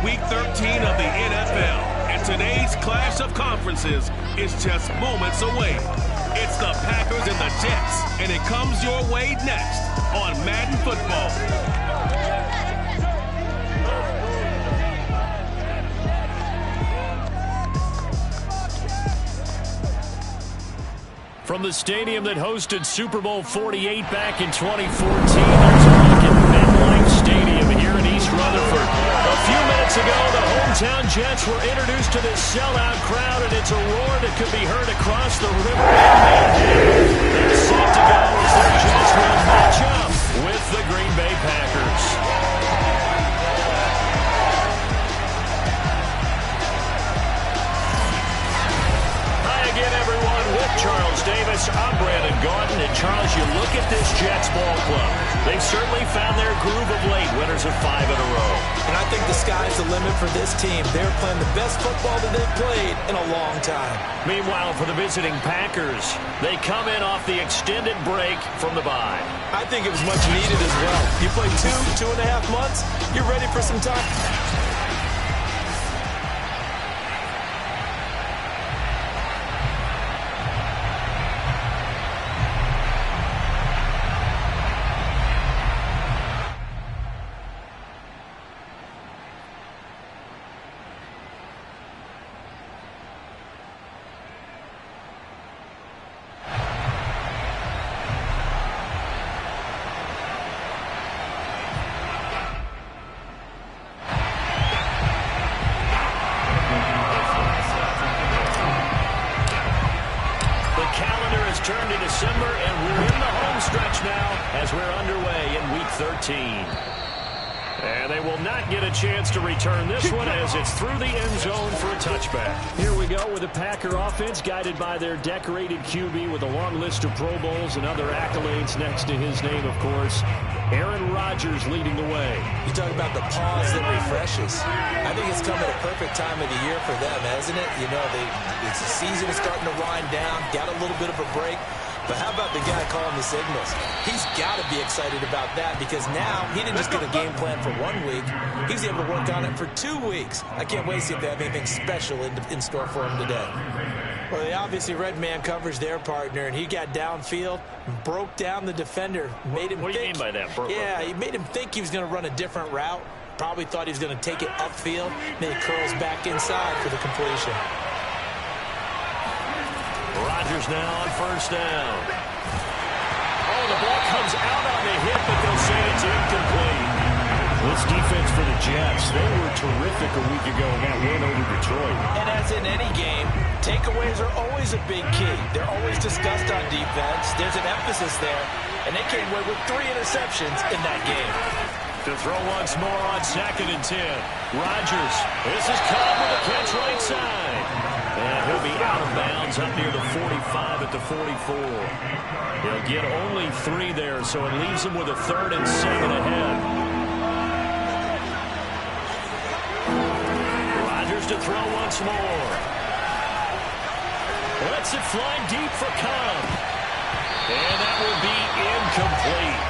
Week 13 of the NFL, and today's clash of conferences is just moments away. It's the Packers and the Jets, and it comes your way next on Madden Football. From the stadium that hosted Super Bowl 48 back in 2014, there's a look at MetLife Stadium here in East Rutherford. A few minutes ago, the hometown Jets were introduced to this sellout crowd, and it's a roar that could be heard across the river. It's set to go as the Jets will match up with the Green Bay Packers. Again, everyone, with Charles Davis, I'm Brandon Gaudin. And Charles, you look at this Jets ball club. They've certainly found their groove of late, winners of 5 in a row. And I think the sky's the limit for this team. They're playing the best football that they've played in a long time. Meanwhile, for the visiting Packers, they come in off the extended break from the bye. I think it was much needed as well. You play 2.5 months, you're ready for some time. Turned to December, and we're in the home stretch now as we're underway in Week 13. And they will not get a chance to return this one as it's through the end zone for a touchback. Here we go with the Packer offense guided by their decorated QB with a long list of Pro Bowls and other accolades next to his name, of course. Aaron Rodgers leading the way. You talk about the pause that refreshes. I think it's come at a perfect time of the year for them, hasn't it? You know, the season is starting to wind down, got a little bit of a break. But how about the guy calling the signals? He's got to be excited about that because now he didn't just get a game plan for 1 week. He's able to work on it for 2 weeks. I can't wait to see if they have anything special in store for him today. Well, they obviously read man coverage their partner, and he got downfield, broke down the defender, made him What do you mean by that? He made him think he was going to run a different route. Probably thought he was going to take it upfield. Then he curls back inside for the completion. Rodgers now on first down. Oh, the ball comes out on the hit, but they'll say it's incomplete. This defense for the Jets, they were terrific a week ago in that win over Detroit. And as in any game, takeaways are always a big key. They're always discussed on defense. There's an emphasis there, and they came away with 3 interceptions in that game. To throw once more on 2nd and 10. Rodgers, this is Cobb with a catch right side. And he'll be out of bounds up near the 45 at the 44. He'll get only 3 there, so it leaves him with a 3rd and 7 ahead. Rodgers to throw once more. Lets it fly deep for Cobb. And that will be incomplete.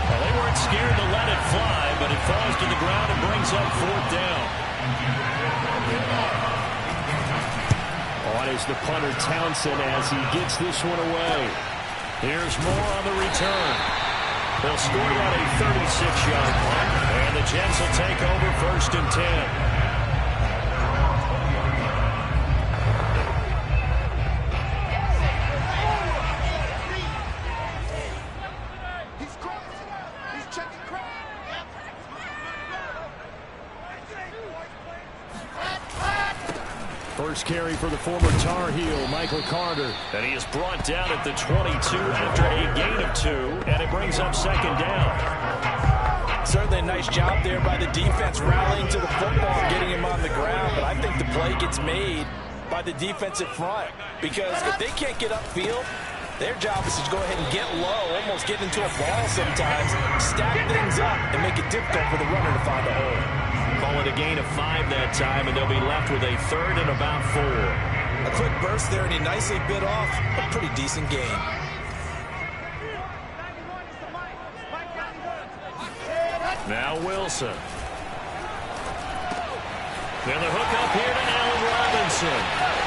Well, they weren't scared to let it fly, but it falls to the ground and brings up 4th down. On is the punter Townsend as he gets this one away. Here's more on the return. They'll score on a 36-yard punt, and the Jets will take over 1st and 10. First carry for the former Tar Heel, Michael Carter. And he is brought down at the 22 after a gain of 2, and it brings up 2nd down. Certainly a nice job there by the defense rallying to the football, getting him on the ground. But I think the play gets made by the defensive front because if they can't get upfield, their job is to go ahead and get low, almost get into a ball sometimes, stack things up, and make it difficult for the runner to find a hole. Call it a gain of 5 that time, and they'll be left with a 3rd and about 4. A quick burst there, and he nicely bit off a pretty decent gain. Now Wilson. And the hook up here to Allen Robinson.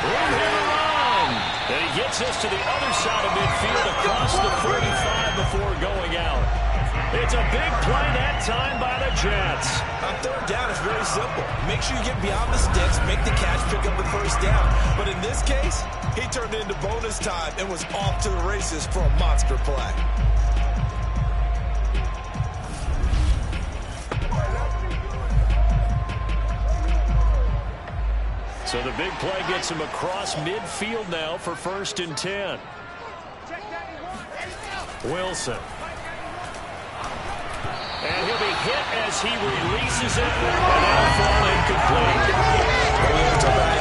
Room here to run. And he gets us to the other side of midfield across the 45 before going out. It's a big play that time by the Jets. On third down, it's very simple. Make sure you get beyond the sticks, make the catch, pick up the first down. But in this case, he turned into bonus time and was off to the races for a monster play. So the big play gets him across midfield now for 1st and 10. Wilson. And he'll be hit as he releases it, and that'll fall incomplete.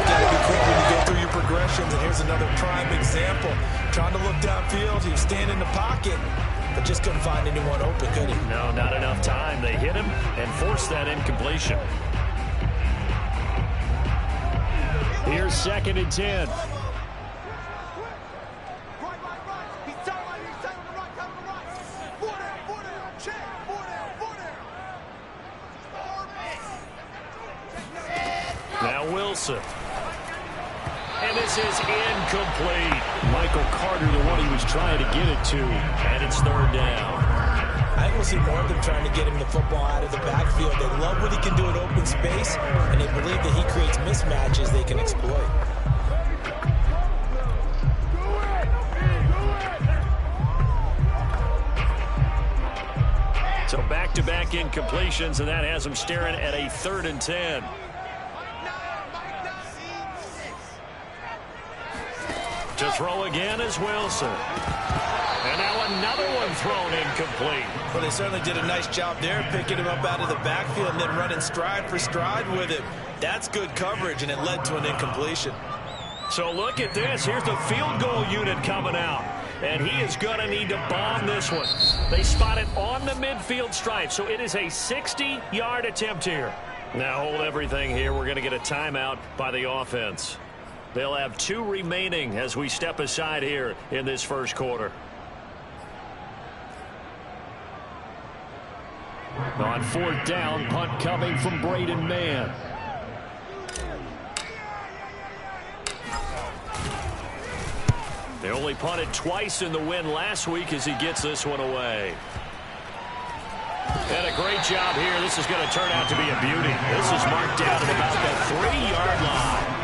Got to be quick when you go through your progressions, and here's another prime example. Trying to look downfield, he was standing in the pocket, but just couldn't find anyone open, could he? No, not enough time. They hit him and forced that incompletion. Here's 2nd and 10. Now Wilson. And this is incomplete. Michael Carter, the one he was trying to get it to. And it's 3rd down. I think we'll see more of them trying to get him the football out of the backfield. They love what he can do in open space, and they believe that he creates mismatches they can exploit. So back-to-back incompletions, and that has him staring at a 3rd and 10. To throw again is Wilson. And now another one thrown incomplete. Well, they certainly did a nice job there, picking him up out of the backfield and then running stride for stride with him. That's good coverage, and it led to an incompletion. So look at this. Here's the field goal unit coming out. And he is going to need to bomb this one. They spot it on the midfield stripe, so it is a 60-yard attempt here. Now hold everything here. We're going to get a timeout by the offense. They'll have 2 remaining as we step aside here in this first quarter. On 4th down, punt coming from Braden Mann. They only punted twice in the win last week as he gets this one away. And a great job here. This is going to turn out to be a beauty. This is marked down at about the 3-yard line.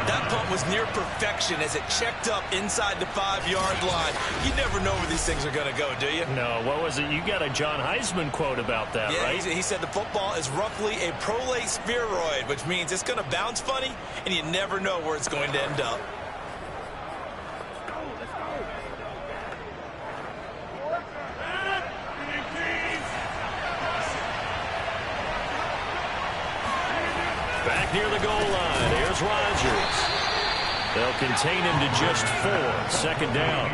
That punt was near perfection as it checked up inside the 5-yard line. You never know where these things are going to go, do you? No, what was it? You got a John Heisman quote about that, yeah, right? He said the football is roughly a prolate spheroid, which means it's going to bounce funny, and you never know where it's going to end up. Back near the goal line, here's Rodgers. They'll contain him to just 4. 2nd down.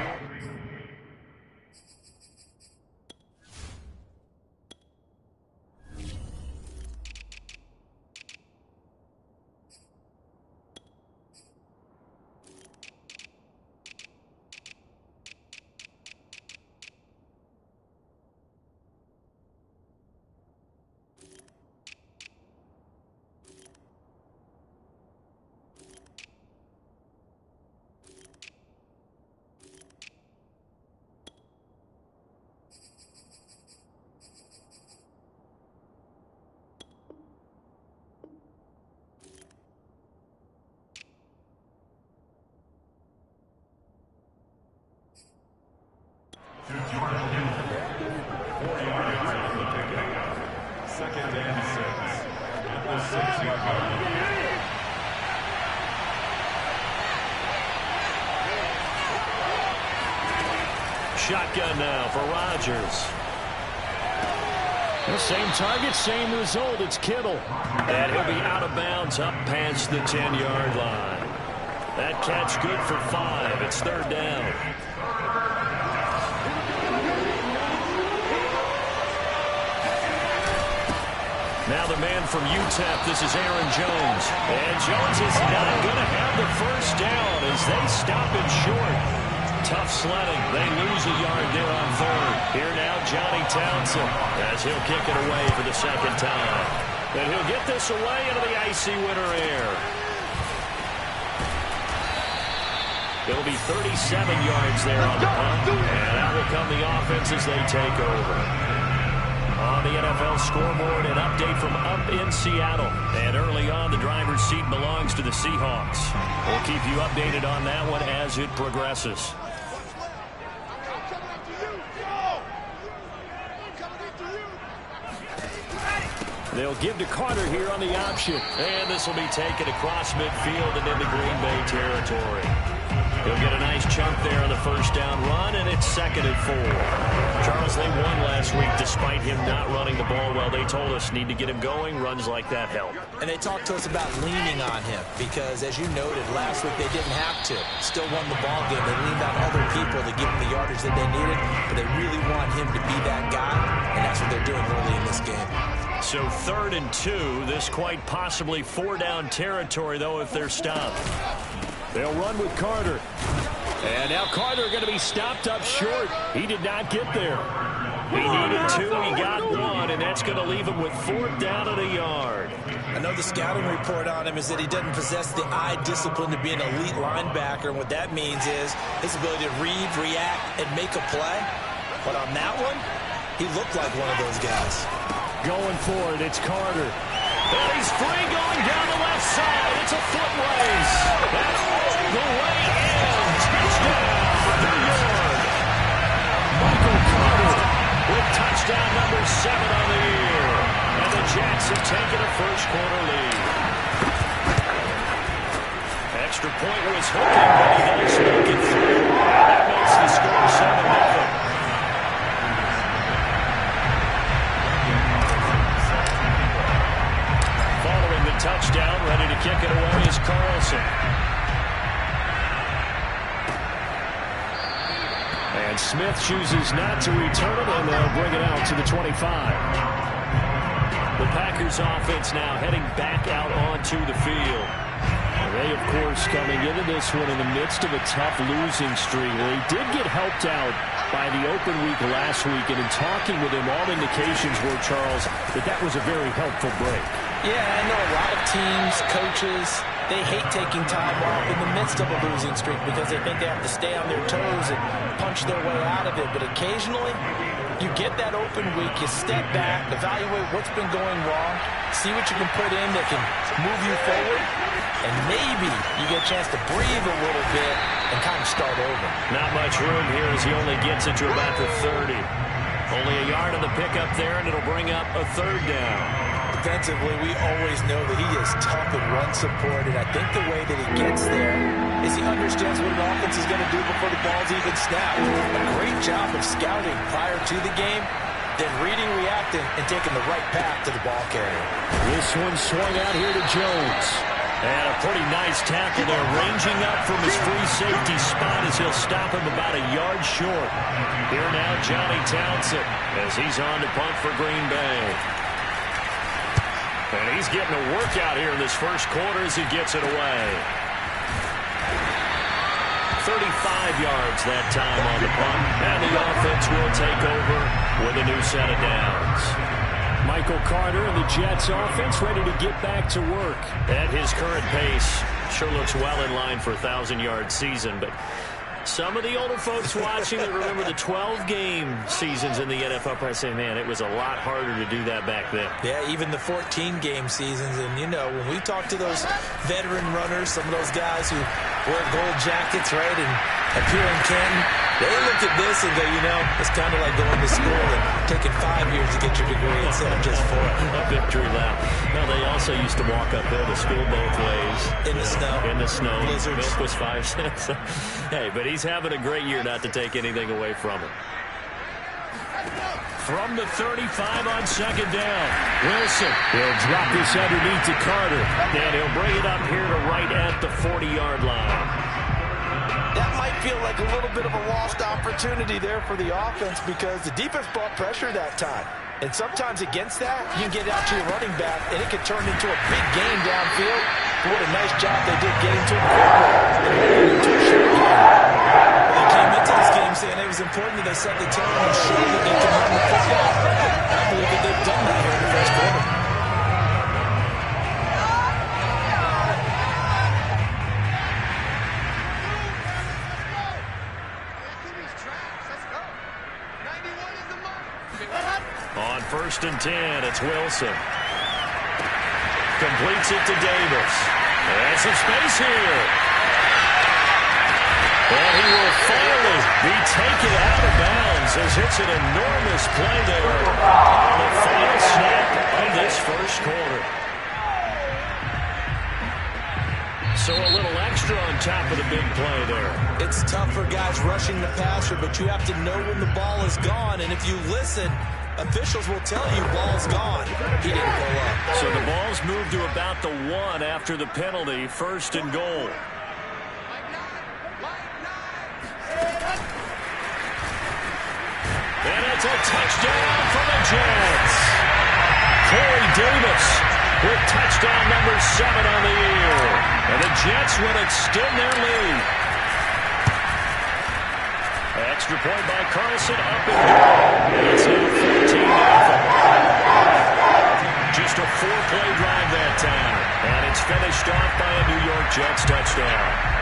Shotgun now for Rodgers. The same target, same result. It's Kittle. And he'll be out of bounds up past the 10-yard line. That catch good for 5. It's 3rd down. Now the man from UTEP, this is Aaron Jones. And Jones is not going to have the first down as they stop him short. Tough sledding. They lose a yard there on 3rd. Here now, Johnny Townsend, as he'll kick it away for the 2nd time. And he'll get this away into the icy winter air. It'll be 37 yards there on the punt. And out will come the offense as they take over. On the NFL scoreboard, an update from up in Seattle. And early on, the driver's seat belongs to the Seahawks. We'll keep you updated on that one as it progresses. They'll give to Carter here on the option. And this will be taken across midfield and into Green Bay territory. He'll get a nice chunk there on the first down run, and it's 2nd and 4. Charles, they won last week despite him not running the ball well. They told us need to get him going. Runs like that help. And they talked to us about leaning on him because, as you noted, last week they didn't have to. Still won the ball game. They leaned on other people to give them the yardage that they needed, but they really want him to be that guy, and that's what they're doing early in this game. So 3rd and 2. This quite possibly 4-down territory, though, if they're stopped. They'll run with Carter. And now Carter going to be stopped up short. He did not get there. He needed 2. He got 1, and that's going to leave him with 4th down and a yard. I know the scouting report on him is that he doesn't possess the eye discipline to be an elite linebacker. And what that means is his ability to read, react, and make a play. But on that one, he looked like one of those guys. Going for it, it's Carter. And he's free going down the left side. It's a foot race. That's the way in. Touchdown, 3-yard. Michael Carter with touchdown number 7 on the year. And the Jets have taken a first-quarter lead. Extra point was hooking, but he does make it through. That makes the score 7-0. Touchdown, ready to kick it away is Carlson. And Smith chooses not to return it, and they'll bring it out to the 25. The Packers offense now heading back out onto the field. They, of course, coming into this one in the midst of a tough losing streak. They did get helped out by the open week last week, and in talking with him, all indications were, Charles, that was a very helpful break. Yeah, I know a lot of teams, coaches, they hate taking time off in the midst of a losing streak because they think they have to stay on their toes and punch their way out of it. But occasionally, you get that open week, you step back, evaluate what's been going wrong, see what you can put in that can move you forward, and maybe you get a chance to breathe a little bit and kind of start over. Not much room here as he only gets it to about the 30. Only a yard on the pickup there, and it'll bring up a 3rd down. Defensively, we always know that he is tough and run support, and I think the way that he gets there is he understands what an offense is going to do before the ball's even snapped. A great job of scouting prior to the game, then reading, reacting, and taking the right path to the ball carrier. This one swung out here to Jones. And a pretty nice tackle there, ranging up from his free safety spot as he'll stop him about a yard short. Here now, Johnny Townsend, as he's on to punt for Green Bay. And he's getting a workout here in this first quarter as he gets it away. 35 yards that time on the punt. And the offense will take over with a new set of downs. Michael Carter and the Jets offense ready to get back to work. At his current pace, sure looks well in line for a 1,000-yard season, but some of the older folks watching that remember the 12-game seasons in the NFL probably say, man, it was a lot harder to do that back then. Yeah, even the 14-game seasons. And, you know, when we talk to those veteran runners, some of those guys who wear gold jackets, right, and appear in Canton, they look at this and go, you know, it's kind of like going to school and taking 5 years to get your degree instead of just 4. A victory lap. No, they also used to walk uphill to school both ways. In the snow. In the snow. Blizzards. Milk was 5 cents. Hey, but he's having a great year, not to take anything away from him. From the 35 on 2nd down. Wilson will drop this underneath to Carter. And he'll bring it up here to right at the 40-yard line. That might feel like a little bit of a lost opportunity there for the offense because the defense brought pressure that time. And sometimes against that, you can get out to your running back, and it can turn into a big game downfield. But what a nice job they did getting to him quickly and holding him to a short game. They came into this game saying it was important that they set the tone and show that they can run the football. I believe that they've done that here in the first quarter. 1st and 10. It's Wilson. Completes it to Davis. And some space here. And he will finally be taken out of bounds as it's an enormous play there on the final snap of this first quarter. So a little extra on top of the big play there. It's tough for guys rushing the passer, but you have to know when the ball is gone. And if you listen, officials will tell you ball's gone. He didn't go up. So the ball's moved to about the 1 after the penalty, 1st and goal. And it's a touchdown for the Jets. Corey Davis with touchdown number 7 on the year. And the Jets would extend their lead. Extra point by Carlson up and down. And it's now 14-0. Just a 4-play drive that time. And it's finished off by a New York Jets touchdown.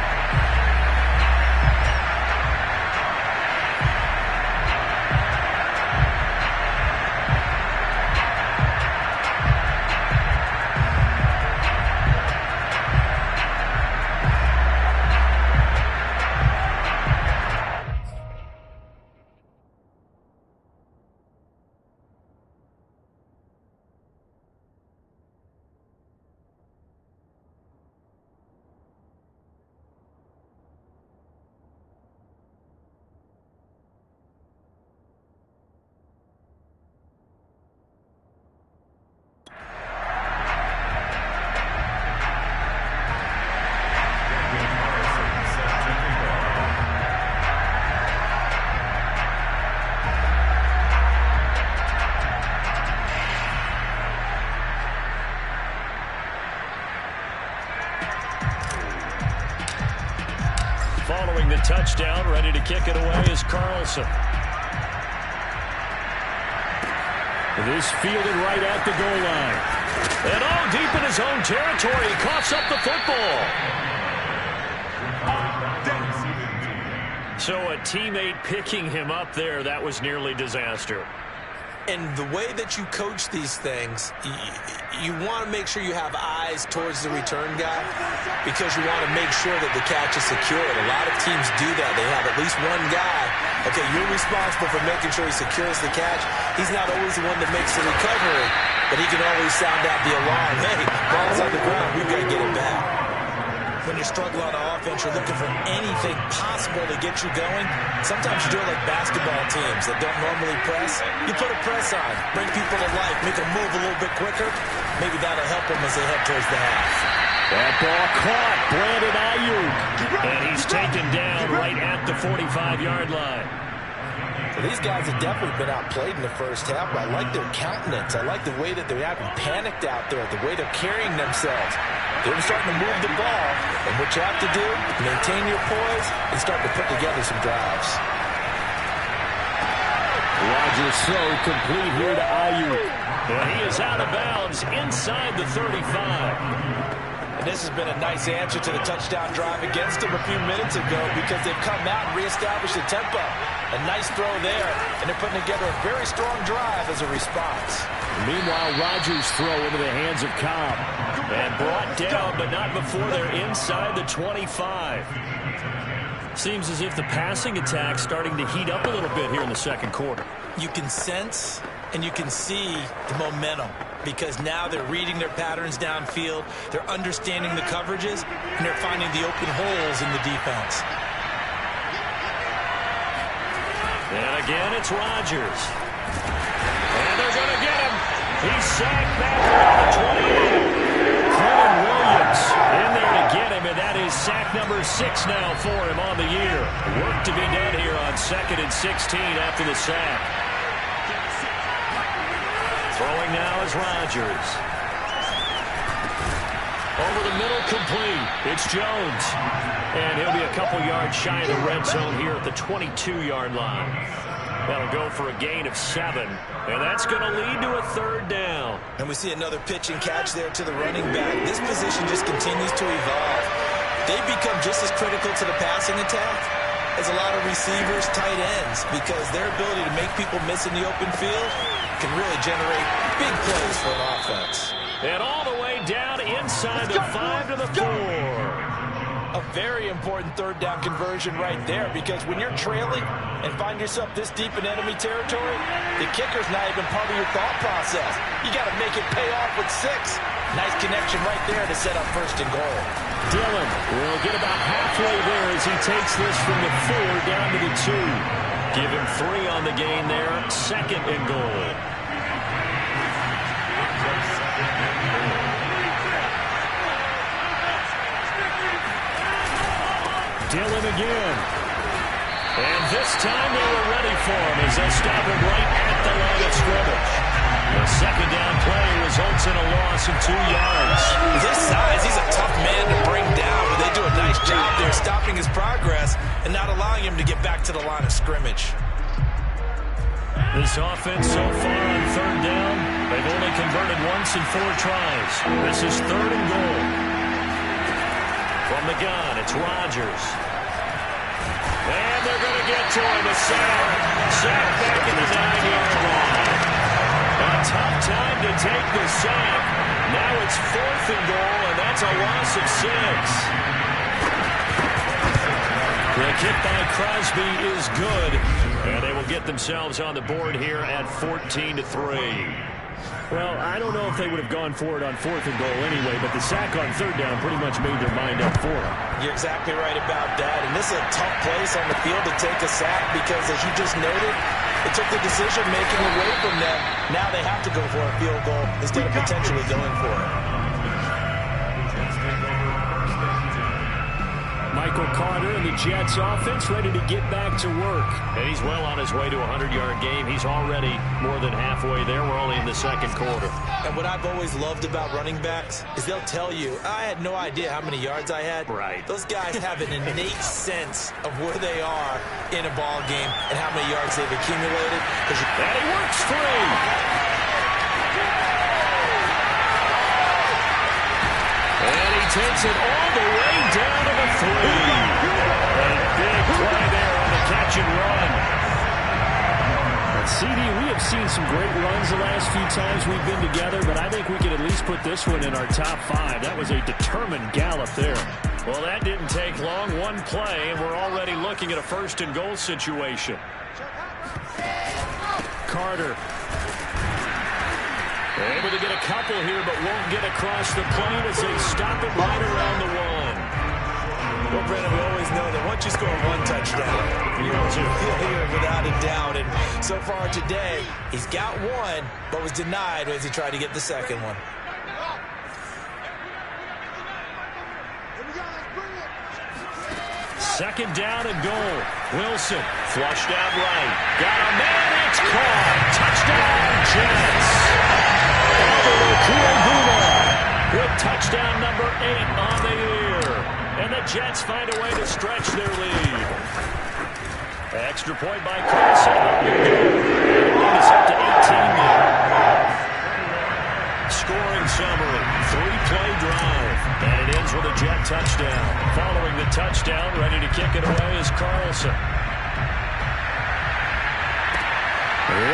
Following the touchdown, ready to kick it away is Carlson. This fielded right at the goal line. And all deep in his own territory, he coughs up the football. So a teammate picking him up there, that was nearly disaster. And the way that you coach these things, you want to make sure you have eyes towards the return guy because you want to make sure that the catch is secured. A lot of teams do that. They have at least one guy. Okay, you're responsible for making sure he secures the catch. He's not always the one that makes the recovery, but he can always sound out the alarm. Hey, ball's on the ground. We've got to get it back. When you struggle on offense, you're looking for anything possible to get you going. Sometimes you do it like basketball teams that don't normally press. You put a press on, bring people to life, make them move a little bit quicker. Maybe that'll help them as they head towards the half. That ball caught. Brandon Ayuk. And he's taken down right at the 45-yard line. Well, these guys have definitely been outplayed in the first half, but I like their countenance. I like the way that they're having panicked out there, the way they're carrying themselves. They're starting to move the ball, and what you have to do, maintain your poise and start to put together some drives. Rodgers throw complete here to Ayuk. And he is out of bounds inside the 35. And this has been a nice answer to the touchdown drive against them a few minutes ago because they've come out and reestablished the tempo. A nice throw there, and they're putting together a very strong drive as a response. Meanwhile, Rodgers' throw into the hands of Cobb. And brought down, but not before they're inside the 25. Seems as if the passing attack's starting to heat up a little bit here in the second quarter. You can sense and you can see the momentum because now they're reading their patterns downfield, they're understanding the coverages, and they're finding the open holes in the defense. And again, it's Rodgers. And they're going to get him. He's sacked back around the 28. Quentin Williams in there to get him, and that is sack number 6 now for him on the year. Work to be done here on 2nd and 16 after the sack. Throwing now is Rodgers. Over the middle, complete. It's Jones. And he'll be a couple yards shy of the red zone here at the 22-yard line. That'll go for a gain of 7. And that's going to lead to a 3rd down. And we see another pitch and catch there to the running back. This position just continues to evolve. They become just as critical to the passing attack as a lot of receivers, tight ends, because their ability to make people miss in the open field can really generate big plays for an offense. And all the way down inside the 5 to the 4. A very important third down conversion right there, because when you're trailing and find yourself this deep in enemy territory, the kicker's not even part of your thought process. You got to make it pay off with 6. Nice connection right there to set up first and goal. Dillon will get about halfway there as he takes this from the 4 down to the 2. Give him 3 on the gain there. 2nd and goal. Dillon again. And this time they were ready for him as they stop him right at the line of scrimmage. The 2nd down play results in a loss of 2 yards. This size, he's a tough man to bring down, but they do a nice job there stopping his progress and not allowing him to get back to the line of scrimmage. This offense so far on 3rd down, they've only converted once in 4 tries. This is 3rd and goal. From the gun, it's Rodgers. And they're going to get to him. A sack. Sack back in the 9-yard line. A tough time to take the sack. Now it's 4th and goal, and that's a loss of 6. The kick by Crosby is good, and they will get themselves on the board here at 14-3. Well, I don't know if they would have gone for it on 4th and goal anyway, but the sack on 3rd down pretty much made their mind up for it. You're exactly right about that, and this is a tough place on the field to take a sack because, as you just noted, it took the decision-making away from them. Now they have to go for a field goal instead of potentially going for it. Michael Carter and the Jets offense ready to get back to work. And he's well on his way to a 100-yard game. He's already more than halfway there. We're only in the 2nd quarter. And what I've always loved about running backs is they'll tell you, I had no idea how many yards I had. Right. Those guys have an innate sense of where they are in a ball game and how many yards they've accumulated. And he works free. And he takes it all the way down to the 3. A big play there on the catch and run. And CD, we have seen some great runs the last few times we've been together, but I think we could at least put this one in our top 5. That was a determined gallop there. Well, that didn't take long. One play, and we're already looking at a 1st and goal situation. Carter. Able to get a couple here, but won't get across the plane as they stop it right around the 1. Well, Brandon, we always know that once you score 1 touchdown, you're here without a doubt. And so far today, he's got 1, but was denied as he tried to get the 2nd one. Second down and goal. Wilson flushed out right. Got a man. It's caught. Touchdown, Jets. With touchdown number 8 on the year. And the Jets find a way to stretch their lead. Extra point by Carlson. The lead is up to 18 now. Scoring summary. 3-play drive. And it ends with a Jet touchdown. Following the touchdown, ready to kick it away is Carlson.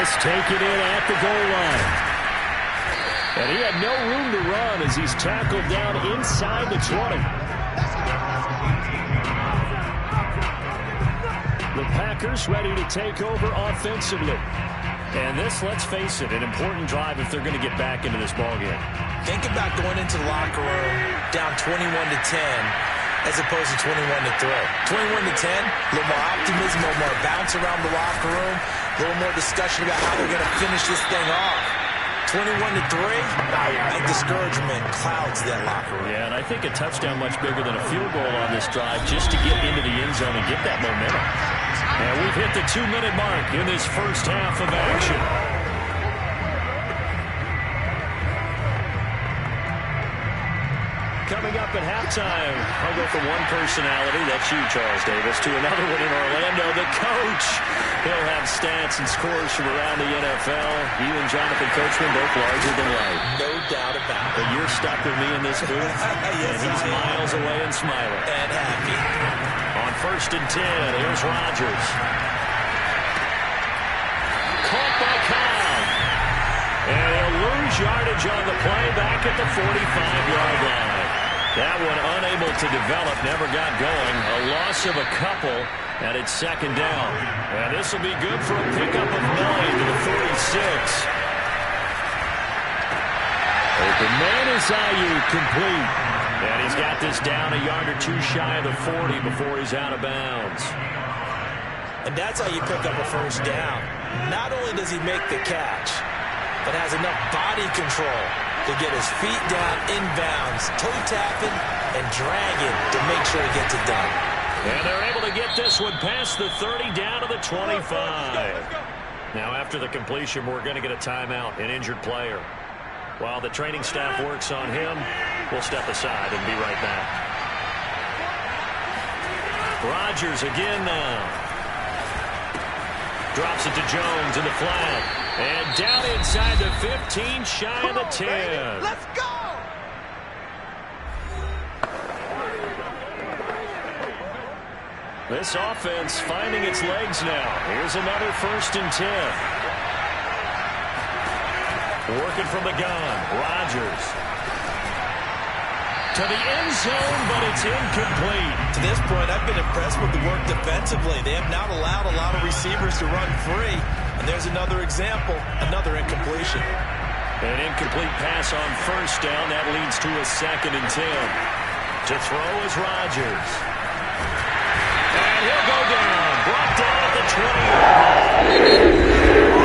Let's take it in at the goal line. And he had no room to run as he's tackled down inside the 20. The Packers ready to take over offensively. And this, let's face it, an important drive if they're going to get back into this ballgame. Think about going into the locker room down 21-10 as opposed to 21-3. 21-10, a little more optimism, a little more bounce around the locker room, a little more discussion about how they're going to finish this thing off. 21-3, and discouragement clouds that locker room. Yeah, and I think a touchdown much bigger than a field goal on this drive just to get into the end zone and get that momentum. And we've hit the 2-minute mark in this first half of action. Coming up at halftime, I'll go from one personality, that's you, Charles Davis, to another one in Orlando, the coach. He'll have stats and scores from around the NFL. You and Jonathan Coachman both larger than life. No doubt about it. But you're stuck with me in this booth, yes, and he's miles away and smiling. And happy. On 1st and 10. Here's Rodgers. Caught by Cobb. And he'll lose yardage on the play back at the 45-yard line. That one unable to develop, never got going. A loss of a couple, and it's 2nd down. And this will be good for a pickup of 9 to the 46. Open man is Ayuk, complete. And he's got this down a yard or two shy of the 40 before he's out of bounds. And that's how you pick up a 1st down. Not only does he make the catch, but has enough body control to get his feet down inbounds, toe tapping and dragging to make sure he gets it done. And they're able to get this one past the 30 down to the 25. Now after the completion, we're going to get a timeout, an injured player. While the training staff works on him, we'll step aside and be right back. Rodgers again now. Drops it to Jones in the flat. And down inside the 15, shy of the 10. Let's go! This offense finding its legs now. Here's another 1st and 10. Working from the gun. Rodgers. To the end zone, but it's incomplete. To this point, I've been impressed with the work defensively. They have not allowed a lot of receivers to run free. And there's another example, another incompletion. An incomplete pass on 1st down. That leads to a 2nd and 10. To throw is Rodgers. And he'll go down. Brought down at the 20-yard line.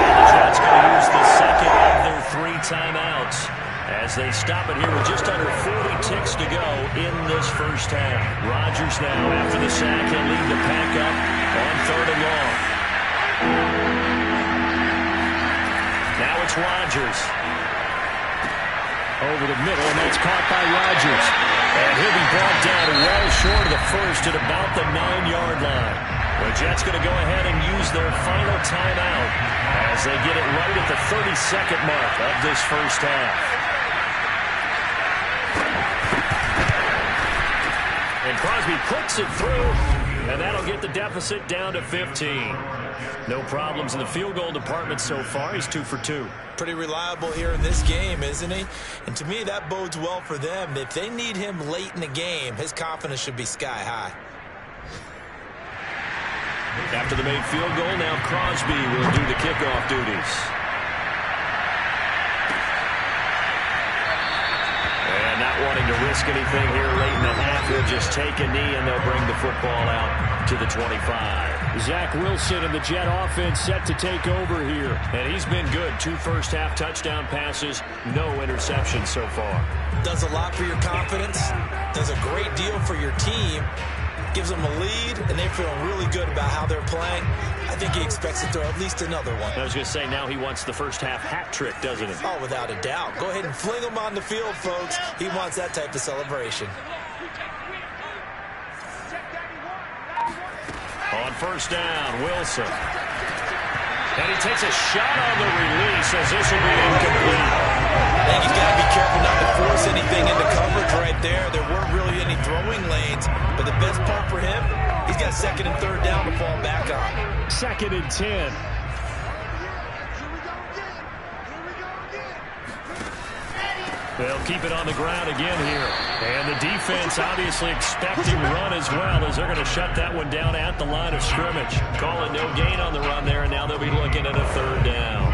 The Jets going to use the 2nd of their 3 timeouts as they stop it here with just under 40 ticks to go in this 1st half. Rodgers now, after the sack, he'll lead the pack up on 3rd and long. Now it's Rodgers. Over the middle, and that's caught by Rodgers. And he'll be brought down well short of the 1st at about the 9-yard line. The Jets going to go ahead and use their final timeout as they get it right at the 32nd mark of this 1st half. And Crosby puts it through, and that'll get the deficit down to 15. No problems in the field goal department so far. He's 2 for 2. Pretty reliable here in this game, isn't he? And to me, that bodes well for them. If they need him late in the game, his confidence should be sky high. After the made field goal, now Crosby will do the kickoff duties. And not wanting to risk anything here late in the half, he'll just take a knee and they'll bring the football out to the 25. Zach Wilson and the Jet offense set to take over here. And he's been good. 2 first-half touchdown passes, no interceptions so far. Does a lot for your confidence, does a great deal for your team, gives them a lead, and they feel really good about how they're playing. I think he expects to throw at least another one. I was going to say, now he wants the first-half hat trick, doesn't he? Oh, without a doubt. Go ahead and fling him on the field, folks. He wants that type of celebration. On 1st down, Wilson. And he takes a shot on the release as this will be incomplete. I think he's got to be careful not to force anything into coverage right there. There weren't really any throwing lanes, but the best part for him, he's got 2nd and 3rd down to fall back on. 2nd and 10. They'll keep it on the ground again here. And the defense obviously expecting run as well, as they're going to shut that one down at the line of scrimmage. Call it no gain on the run there, and now they'll be looking at a 3rd down.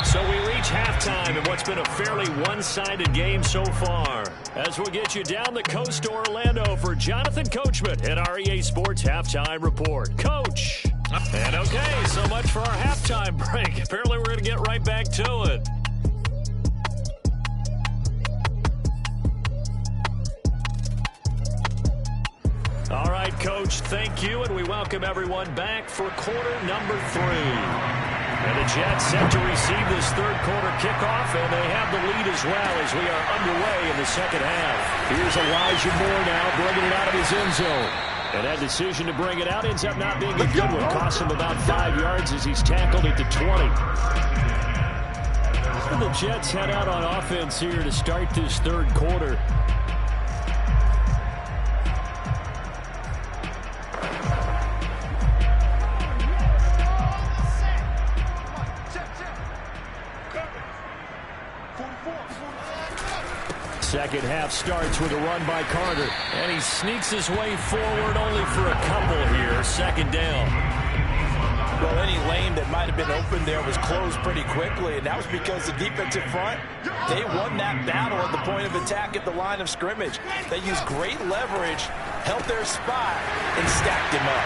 So we reach halftime in what's been a fairly one-sided game so far. As we'll get you down the coast to Orlando for Jonathan Coachman at our EA Sports Halftime Report. Coach! And okay, so much for our halftime break. Apparently we're going to get right back to it. All right, Coach, thank you, and we welcome everyone back for quarter number 3. And the Jets set to receive this 3rd quarter kickoff, and they have the lead as well as we are underway in the 2nd half. Here's Elijah Moore now bringing it out of his end zone. And that decision to bring it out ends up not being a good one. Costs him about 5 yards as he's tackled at the 20. And the Jets head out on offense here to start this third quarter. Second half starts with a run by Carter. And he sneaks his way forward only for a couple here. Second down. Well, any lane that might have been open there was closed pretty quickly, and that was because the defensive front, they won that battle at the point of attack at the line of scrimmage. They used great leverage, held their spot, and stacked him up.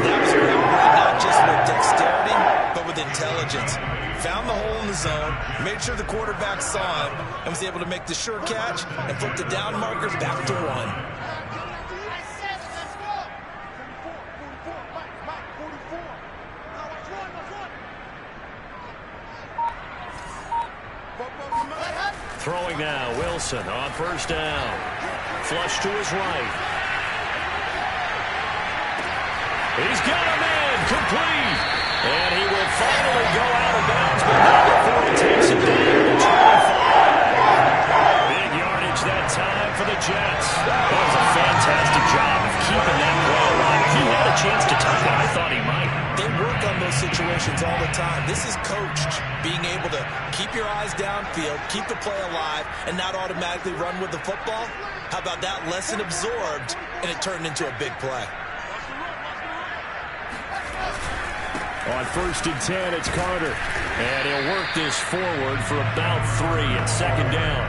That was a great play, not just with dexterity, but with intelligence. Found the hole in the zone, made sure the quarterback saw him, and was able to make the sure catch and put the down marker back to 1. Throwing now, Wilson on first down. Flush to his right. He's got a man, complete. And he will finally go out of bounds, but not before he takes it down to 25. Big yardage that time for the Jets. That was a fantastic job of keeping that play alive. If he had a chance to touch it, I thought he might. They work on those situations all the time. This is coached, being able to keep your eyes downfield, keep the play alive, and not automatically run with the football. How about that lesson absorbed, and it turned into a big play? On first and 10, it's Carter. And he'll work this forward for about 3 at second down.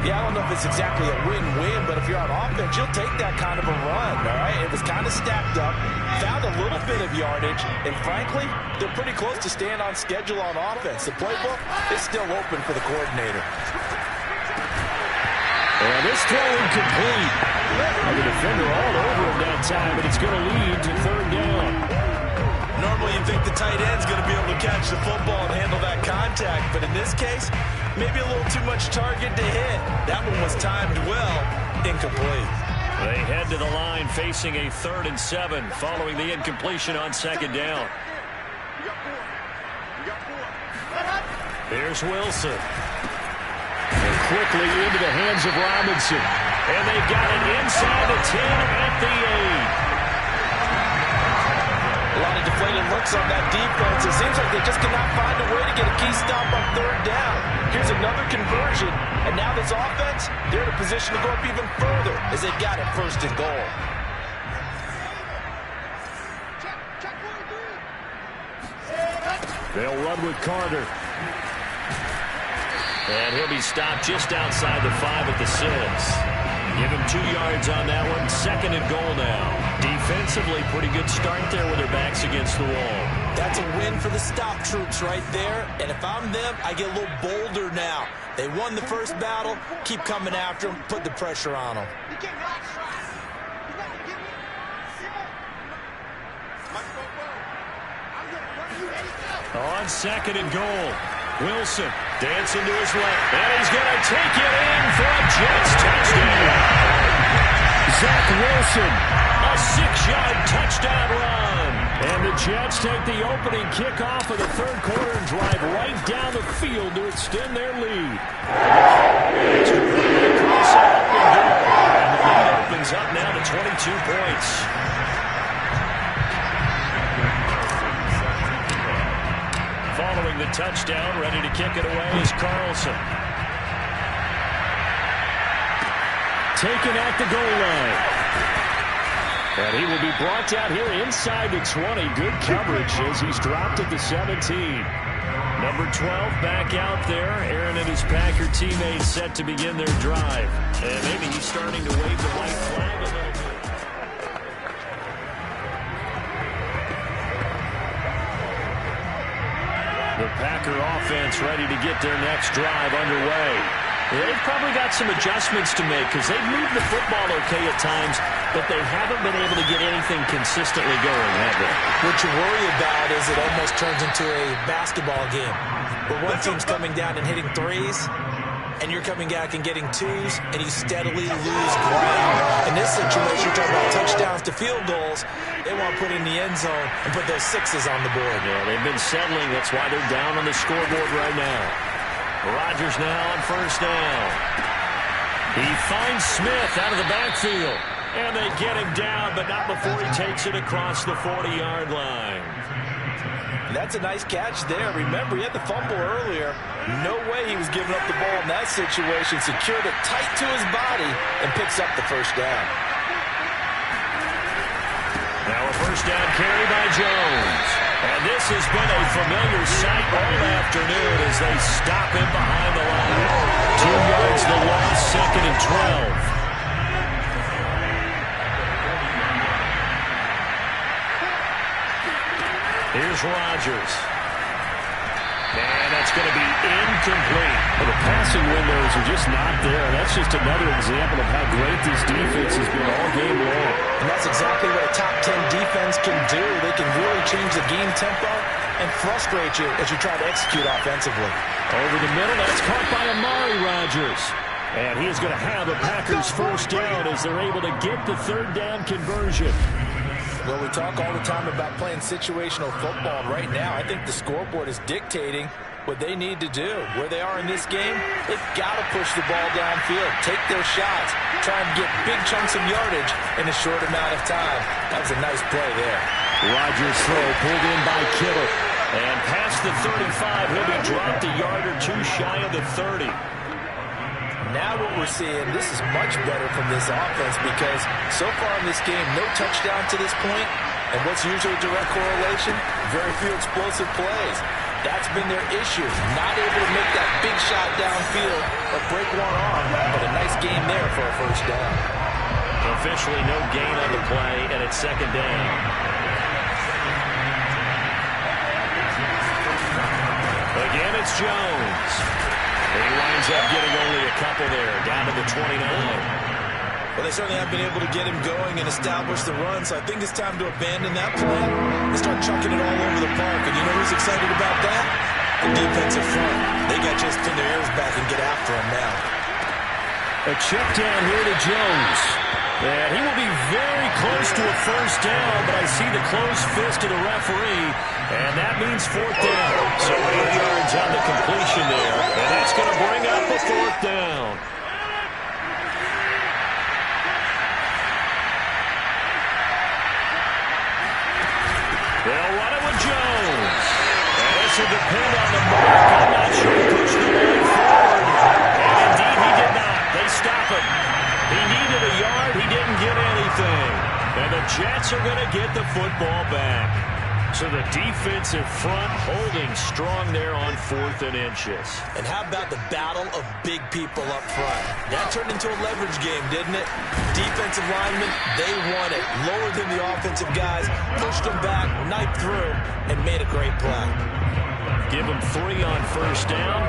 Yeah, I don't know if it's exactly a win-win, but if you're on offense, you'll take that kind of a run, all right? It was kind of stacked up, found a little bit of yardage, and frankly, they're pretty close to staying on schedule on offense. The playbook is still open for the coordinator. And this throw incomplete. The defender all over him that time, but it's going to lead to third down. Normally you think the tight end's going to be able to catch the football and handle that contact, but in this case, maybe a little too much target to hit. That one was timed well, incomplete. They head to the line facing a 3rd and 7 following the incompletion on second down. Here's Wilson. And quickly into the hands of Robinson. And they've got it inside the 10 at the 8. A lot of deflated looks on that defense. It seems like they just cannot find a way to get a key stop on third down. Here's another conversion, and now this offense, they're in a position to go up even further as they got it 1st and goal. They'll run with Carter. And he'll be stopped just outside the 5 at the 6. Give him 2 yards on that one. 2nd and goal now. Defensively, pretty good start there with their backs against the wall. That's a win for the stop troops right there. And if I'm them, I get a little bolder now. They won the first battle. Keep coming after them. Put the pressure on them. On 2nd and goal. Wilson dancing to his left. And he's going to take it in for a Jets touchdown. Zach Wilson, a 6-yard touchdown run. And the Jets take the opening kickoff of the third quarter and drive right down the field to extend their lead. And the lead opens up now to 22 points. Following the touchdown, ready to kick it away is Carlson. Taken at the goal line. And he will be brought down here inside the 20. Good coverage as he's dropped at the 17. Number 12 back out there. Aaron and his Packer teammates set to begin their drive. And maybe he's starting to wave the white flag a little bit. The Packer offense ready to get their next drive underway. They've probably got some adjustments to make because they've moved the football okay at times, but they haven't been able to get anything consistently going, have they? What you worry about is it almost turns into a basketball game where one team's coming down and hitting threes, and you're coming back and getting twos, and you steadily lose ground. In this situation, you're talking about touchdowns to field goals. They want to put in the end zone and put those sixes on the board. Yeah, they've been settling. That's why they're down on the scoreboard right now. Rodgers now on first down. He finds Smith out of the backfield. And they get him down, but not before he takes it across the 40-yard line. That's a nice catch there. Remember, he had the fumble earlier. No way he was giving up the ball in that situation. Secured it tight to his body and picks up the first down. Now a first down carry by Jones. And this has been a familiar sight all afternoon as they stop him behind the line. 2 yards the loss, 2nd and 12. Here's Rodgers. And that's going to be incomplete. Well, the passing windows are just not there. That's just another example of how great this defense has been all game long. And that's exactly what a top 10 defense can do. They can really change the game tempo and frustrate you as you try to execute offensively. Over the middle, that's caught by Amari Rodgers. And he is going to have a Packers first down as they're able to get the third down conversion. Well, we talk all the time about playing situational football. Right now, I think the scoreboard is dictating what they need to do. Where they are in this game, they've got to push the ball downfield, take their shots, try and get big chunks of yardage in a short amount of time. That was a nice play there. Rodgers' throw pulled in by Kittle. And past the 35, he'll be dropped a yard or two shy of the 30. Now what we're seeing, this is much better from this offense because so far in this game, no touchdown to this point, and what's usually a direct correlation? Very few explosive plays. That's been their issue. Not able to make that big shot downfield or break one arm, but a nice game there for a first down. Officially no gain on the play, and it's 2nd down. Again, it's Jones. He winds up getting only a couple there, down to the 29. Well, they certainly have been able to get him going and establish the run, so I think it's time to abandon that plan and start chucking it all over the park. And you know who's excited about that? The defensive front. They got just pin their ears back and get after him now. A check down here to Jones. And he will be very close to a first down, but I see the closed fist of the referee, and that means 4th down. So 8 yards on the completion there, and that's going to bring up a 4th down. They'll run it with Jones. And this will depend on the mark. I'm not sure he pushed the ball forward. And indeed he did not. They stop him. He needed a yard. He didn't get anything. And the Jets are going to get the football back. So the defensive front holding strong there on 4th and inches. And how about the battle of big people up front? That turned into a leverage game, didn't it? Defensive linemen, they won it. Lower than the offensive guys, pushed them back, knifed through, and made a great play. Give them 3 on first down.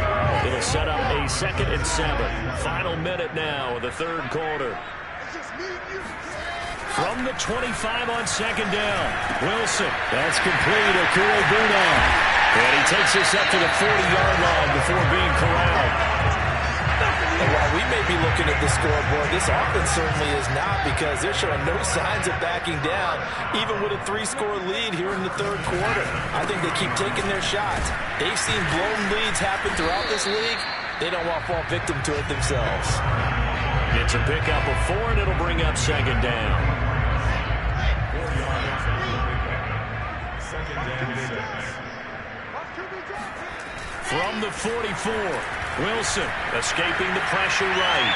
It'll set up a 2nd and 7. Final minute now of the 3rd quarter. From the 25 on 2nd down. Wilson. That's complete. Okurebuna. And he takes us up to the 40-yard line before being corralled. And while we may be looking at the scoreboard, this offense certainly is not because they're showing no signs of backing down, even with a 3-score lead here in the 3rd quarter. I think they keep taking their shots. They've seen blown leads happen throughout this league. They don't want to fall victim to it themselves. It's a pickup of 4, and it'll bring up 2nd down. From the 44, Wilson escaping the pressure right.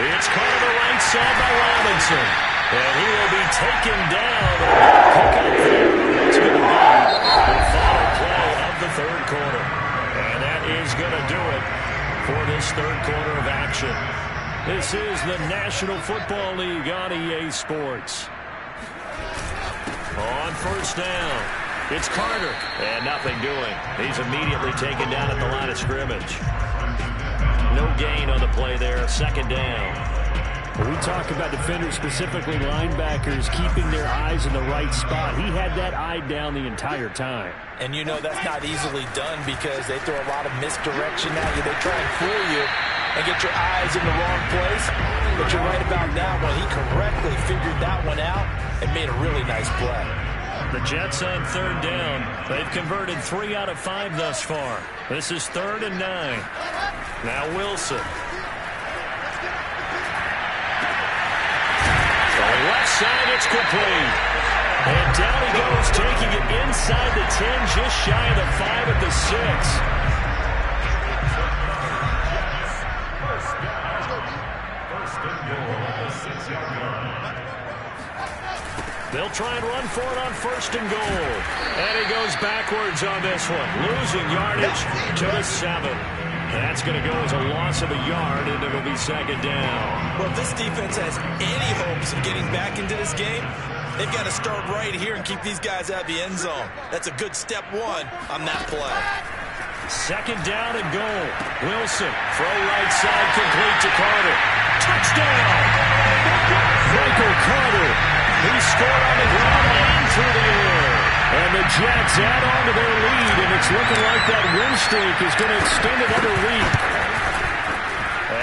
It's caught on the right side by Robinson. And he will be taken down. It's going to be the final play of the 3rd quarter. And that is going to do it for this 3rd quarter of action. This is the National Football League on EA Sports. On first down, it's Carter, and nothing doing. He's immediately taken down at the line of scrimmage. No gain on the play there, 2nd down. When we talk about defenders, specifically linebackers, keeping their eyes in the right spot, he had that eye down the entire time. And you know that's not easily done because they throw a lot of misdirection at you. They try and fool you and get your eyes in the wrong place. But you're right about that one. He correctly figured that one out and made a really nice play. The Jets on third down. They've converted 3 out of 5 thus far. This is 3rd and 9. Now Wilson. Left side, it's complete. And down he goes, taking it inside the 10, just shy of the 5 at the 6. They'll try and run for it on 1st and goal. And he goes backwards on this one, losing yardage to the 7. That's going to go as a loss of a yard, and it'll be 2nd down. Well, if this defense has any hopes of getting back into this game, they've got to start right here and keep these guys out of the end zone. That's a good step 1 on that play. 2nd down and goal. Wilson, throw right side, complete to Carter. Touchdown! Michael Carter. He scored on the ground and through the air. And the Jets add on to their lead, and it's looking like that win streak is going to extend another week.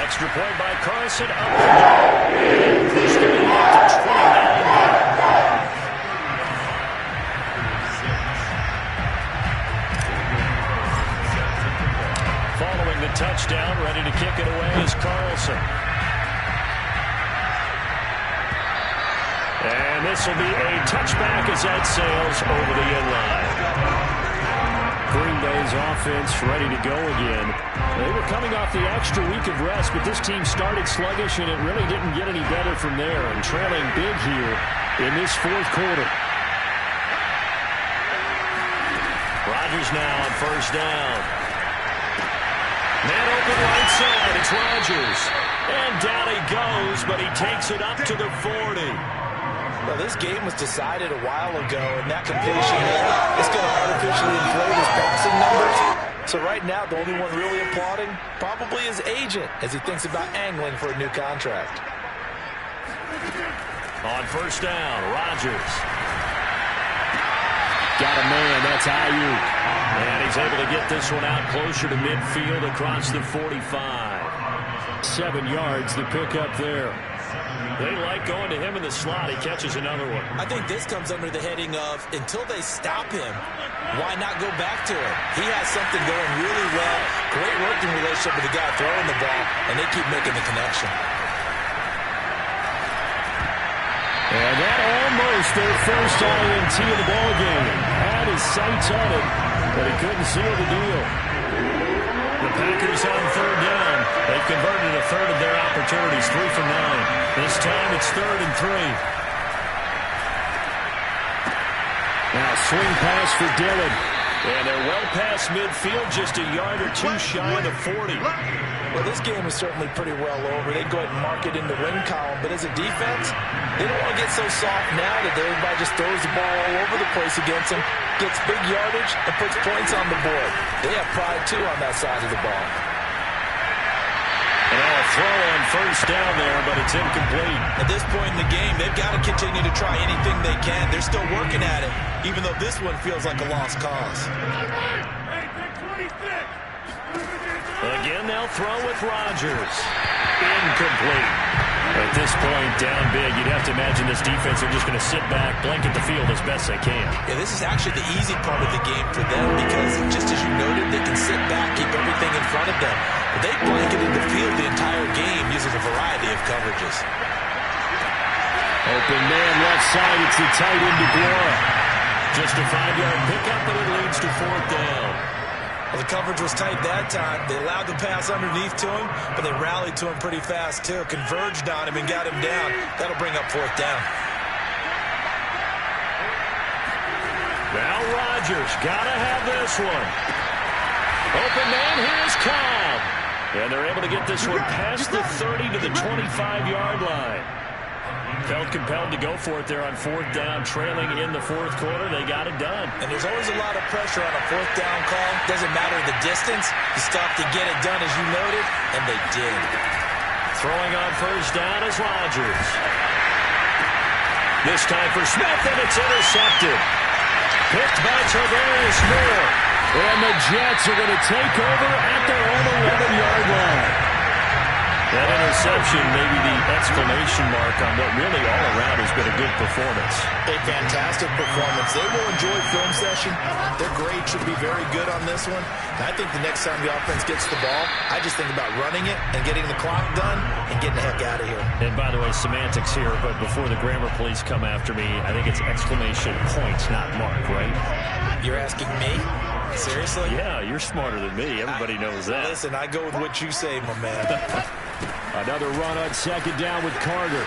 Extra point by Carson up the middle. Push the lead up to 29. Following the touchdown, ready to kick it away is Carlson. And this will be a touchback as that sails over the end line. Green Bay's offense ready to go again. They were coming off the extra week of rest, but this team started sluggish, and it really didn't get any better from there, and trailing big here in this 4th quarter. Rodgers now on 1st down. Man open right side, it's Rodgers. And down he goes, but he takes it up to the 40. Well, this game was decided a while ago, and that completion there is going to artificially inflate his passing numbers. So right now, the only one really applauding probably his agent as he thinks about angling for a new contract. On 1st down, Rodgers. Got a man, that's Ayuk. And he's able to get this one out closer to midfield across the 45. 7 yards to pick up there. They like going to him in the slot. He catches another one. I think this comes under the heading of, until they stop him, why not go back to him? He has something going really well. Great working relationship with the guy throwing the ball, and they keep making the connection. And that almost their first INT of the ball game. Had his sights on it, but he couldn't seal the deal. The Packers on 3rd down. They've converted a 1/3 of their opportunities, 3 from 9. This time it's 3rd and 3. Now swing pass for Dillon. And they're well past midfield, just a yard or 2 shy of the 40. Well, this game is certainly pretty well over. They go ahead and mark it in the win column. But as a defense, they don't want to get so soft now that everybody just throws the ball all over the place against them, gets big yardage, and puts points on the board. They have pride, too, on that side of the ball. And now a throw on 1st down there, but it's incomplete. At this point in the game, they've got to continue to try anything they can. They're still working at it, even though this one feels like a lost cause. Again, they'll throw with Rodgers. Incomplete. At this point, down big, you'd have to imagine this defense are just going to sit back, blanket the field as best they can. Yeah, this is actually the easy part of the game for them because, just as you noted, they can sit back, keep everything in front of them. But they blanketed the field the entire game using a variety of coverages. Open man left side, it's the tight end DeGuara. Just a 5-yard pickup, and it leads to 4th down. Well, the coverage was tight that time. They allowed the pass underneath to him, but they rallied to him pretty fast, too. Converged on him and got him down. That'll bring up 4th down. Now Rodgers, gotta have this one. Open man, here's Cobb. And they're able to get this one past the 30 to the 25-yard line. Felt compelled to go for it there on 4th down, trailing in the 4th quarter. They got it done. And there's always a lot of pressure on a 4th down call. Doesn't matter the distance. You still have to get it done, as you noted, and they did. Throwing on first down is Rodgers. This time for Smith, and it's intercepted. Picked by Tarvarius Moore. And the Jets are going to take over at their own 11-yard line. That interception, maybe the exclamation mark on what really all around has been a good performance. A fantastic performance. They will enjoy film session. Their grade should be very good on this one. And I think the next time the offense gets the ball, I just think about running it and getting the clock done and getting the heck out of here. And by the way, semantics here, but before the grammar police come after me, I think it's exclamation point, not mark, right? You're asking me? Seriously? Yeah, you're smarter than me. Everybody knows that. Listen, I go with what you say, my man. Another run on second down with Carter.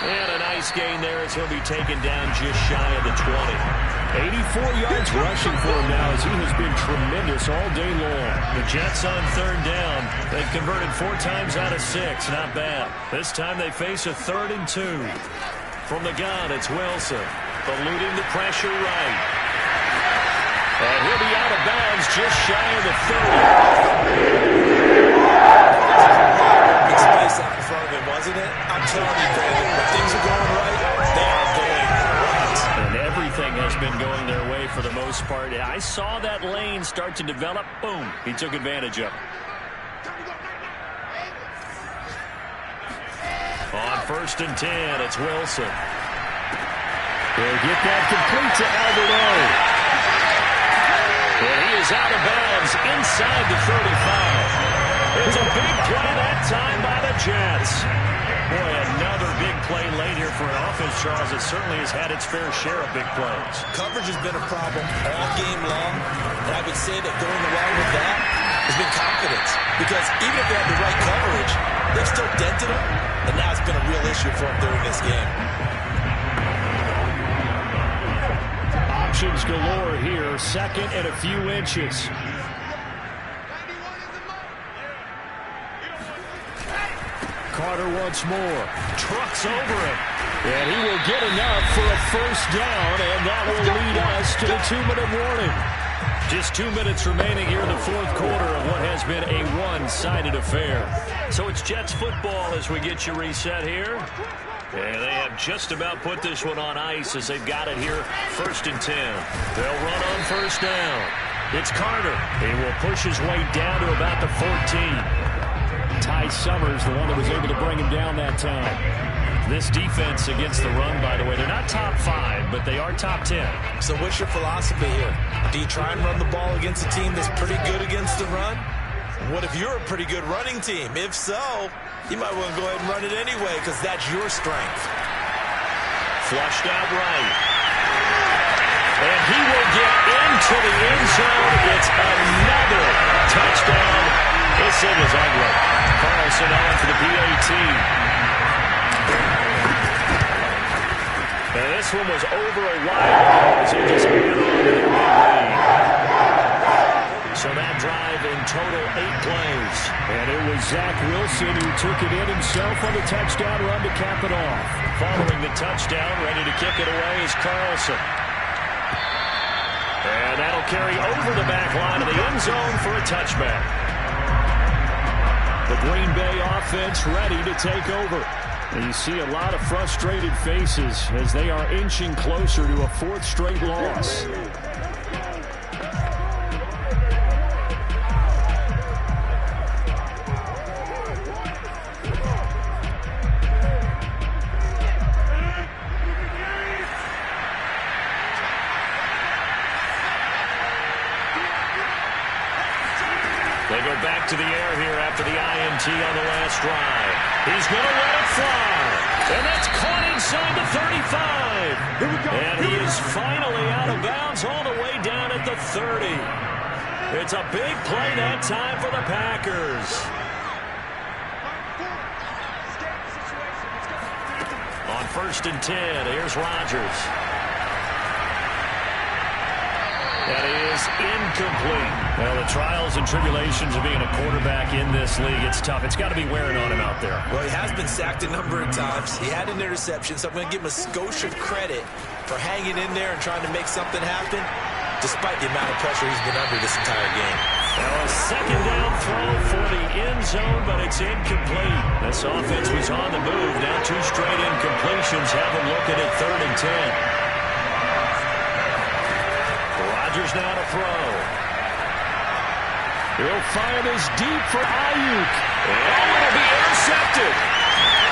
And a nice gain there as he'll be taken down just shy of the 20. 84 yards rushing for him now as he has been tremendous all day long. The Jets on third down. They've converted 4 times out of 6. Not bad. This time they face a 3rd and 2. From the gun, it's Wilson. Eluding the pressure right. And he'll be out of bounds just shy of the 30. Big space out in front of him, wasn't it? I'm telling you, Brandon, when things are going right, they are going right. And everything has been going their way for the most part. I saw that lane start to develop. Boom. He took advantage of it. On 1st and 10, it's Wilson. They'll get that complete to Albert O. And he is out of bounds inside the 35. It's a big play that time by the Jets. Boy, another big play late here for an offense, Charles, that certainly has had its fair share of big plays. Coverage has been a problem all game long, and I would say that going along with that has been confidence. Because even if they had the right coverage, they've still dented them, and now it's been a real issue for them during this game. Options galore here, 2nd and a few inches. Carter once more. Trucks over it. And he will get enough for a 1st down, and that will lead us to the 2-minute warning. Just 2 minutes remaining here in the 4th quarter of what has been a one-sided affair. So it's Jets football as we get you reset here. And they have just about put this one on ice as they've got it here, 1st and 10. They'll run on 1st down. It's Carter. He will push his way down to about the 14. Ty Summers, the one that was able to bring him down that time. This defense against the run, by the way, they're not top 5, but they are top 10. So what's your philosophy here? Do you try and run the ball against a team that's pretty good against the run? What if you're a pretty good running team? If so, you might want to go ahead and run it anyway because that's your strength. Flushed out right. And he will get into the end zone. It's another touchdown. This one was ugly. Carlson on for the PAT. And this one was over a while as he just ran on to the lead. So that drive in total 8 plays. And it was Zach Wilson who took it in himself on the touchdown run to cap it off. Following the touchdown, ready to kick it away is Carlson. And that'll carry over the back line of the end zone for a touchback. The Green Bay offense ready to take over. And you see a lot of frustrated faces as they are inching closer to a 4th straight loss. They go back to the air here after the INT on the last drive. He's going to let it fly. And that's caught inside the 35. Here we go. And he is finally out of bounds all the way down at the 30. It's a big play that time for the Packers. On 1st and 10, here's Rodgers. That is incomplete. Well, the trials and tribulations of being a quarterback in this league, it's tough. It's got to be wearing on him out there. Well, he has been sacked a number of times. He had an interception, so I'm going to give him a skosh of credit for hanging in there and trying to make something happen, despite the amount of pressure he's been under this entire game. Now a second down throw for the end zone, but it's incomplete. This offense was on the move. Now 2 straight incompletions have them looking at 3rd and 10. Rodgers now to throw. He'll fire this deep for Ayuk. And it'll be intercepted.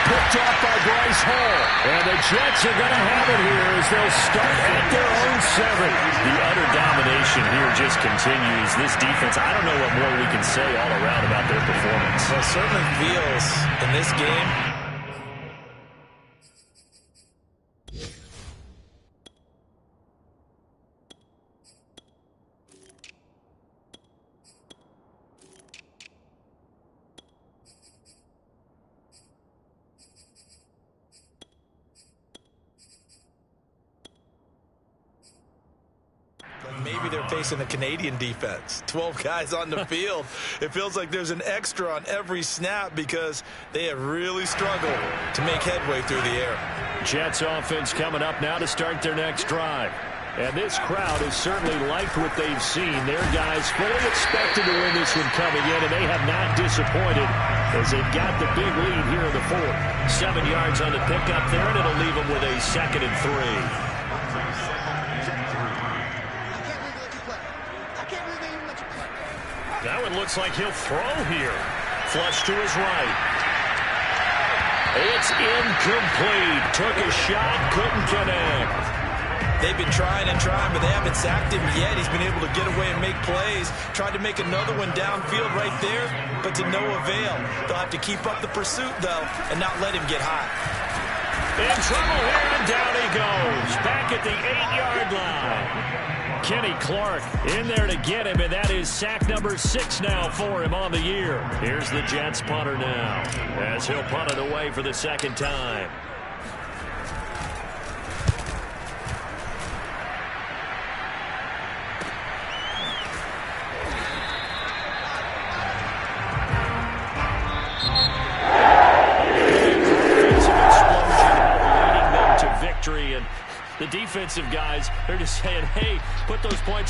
Picked off by Bryce Hall. And the Jets are going to have it here as they'll start at their own 7. The utter domination here just continues. This defense, I don't know what more we can say all around about their performance. Well, it certainly feels in this game. Maybe they're facing a Canadian defense. 12 guys on the field. It feels like there's an extra on every snap because they have really struggled to make headway through the air. Jets offense coming up now to start their next drive. And this crowd has certainly liked what they've seen. Their guys fully expected to win this one coming in, and they have not disappointed as they've got the big lead here in the 4th. 7 yards on the pickup there, and it'll leave them with a 2nd and 3. That one looks like he'll throw here. Flush to his right. It's incomplete. Took a shot, couldn't connect. They've been trying and trying, but they haven't sacked him yet. He's been able to get away and make plays. Tried to make another one downfield right there, but to no avail. They'll have to keep up the pursuit, though, and not let him get hot. In trouble here, and down he goes. Back at the 8-yard line. Kenny Clark in there to get him, and that is sack number 6 now for him on the year. Here's the Jets punter now as he'll punt it away for the 2nd time. Leading them to victory, and the defensive guys, they're just saying, hey, put those points